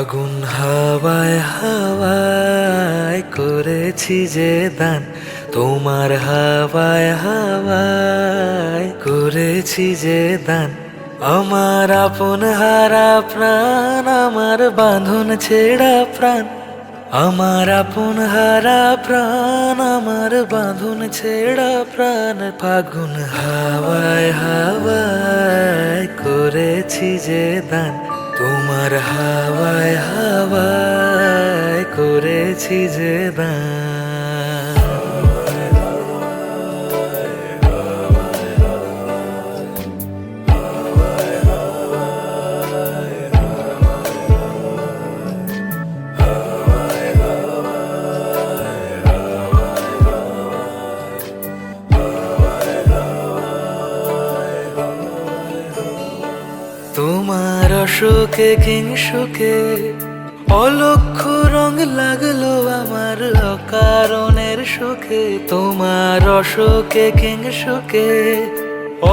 ফাগুন হাওয়ায় হাওয়ায় করেছি যে দান, তোমার হাওয়ায় হাওয়ায় করেছি যে দান। আমার আপন হারা প্রাণ, আমার বাঁধন ছেঁড়া প্রাণ, আমার আপন হারা প্রাণ, আমার বাঁধন ছেঁড়া প্রাণ। ফাগুন হাওয়ায় হাওয়ায় করেছি যে দান, তোমার হাওয়ায় হাওয়ায় করেছি যে দান। তোমার অশোকে কিংসুকে অলক্ষ রং লাগলো আমার অকারণের সুখে। তোমার অশোকে কিংসুকে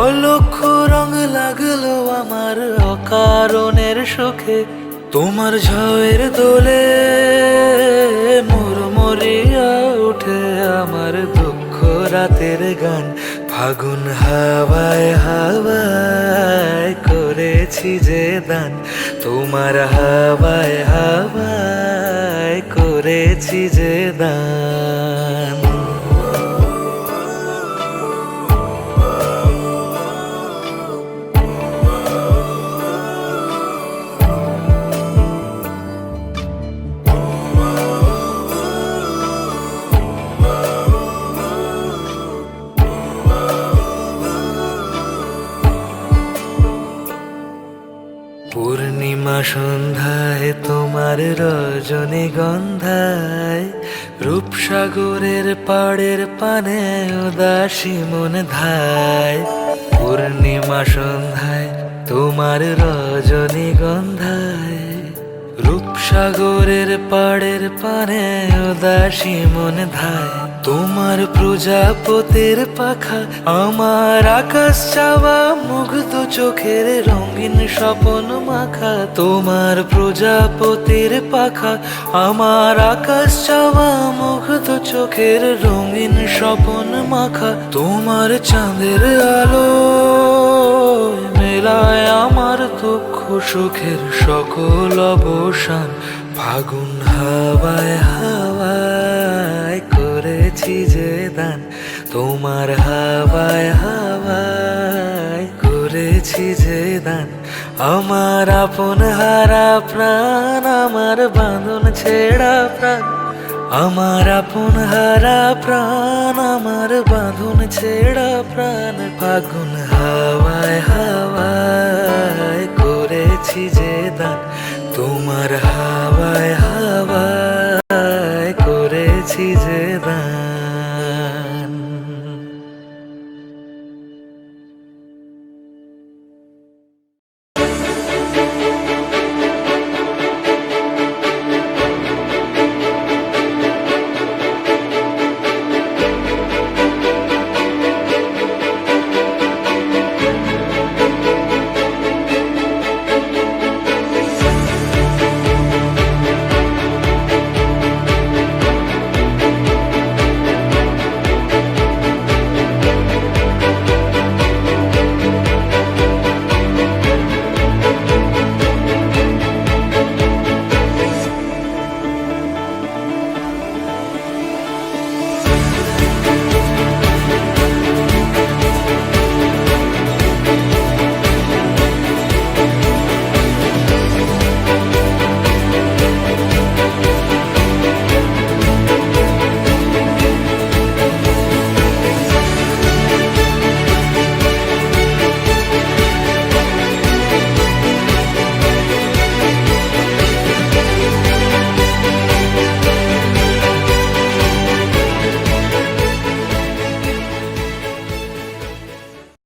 অলক্ষ রং লাগলো আমার অকারণের সুখে। তোমার ঝড়ের দোলে মরিয়া উঠে আমার দুঃখ রাতের গান। ফাগুন হাওয়ায় হাওয়ায় করেছি যে দান, তোমার হাওয়ায় হাওয়ায় করেছি যে দান। পূর্ণিমা সন্ধ্যায় তোমার রজনীগন্ধায়, রূপসাগরের পাড়ের পানে উদাসী মন ধায়। পূর্ণিমা সন্ধ্যায় তোমার রজনীগন্ধায়, রূপসাগরের পাড়ের পানে উদাসী মন ধায়। তোমার প্রজাপতির পাখা আমার আকাশ চাওয়া মুগ্ধ চোখের রঙিন স্বপন মাখা। তোমার প্রজাপতির পাখা আমার আকাশ চাওয়া মুগ্ধ চোখের রঙিন স্বপন মাখা। তোমার চাঁদের আলো মেলায় আমার দুঃখ সুখের সকল অবসান। ফাগুন হাওয়ায় হাওয়ায় করেছি যে দান, তোমার হাওয়ায় হাওয়ায় করেছি যে দান। আমার আপন হারা প্রাণ, আমার বাঁধন ছেঁড়া প্রাণ, আমার আপন হারা প্রাণ, আমার বাঁধন ছেঁড়া প্রাণ। ফাগুন হাওয়ায় হাওয়ায় করেছি যে দান, তোমার হাওয়া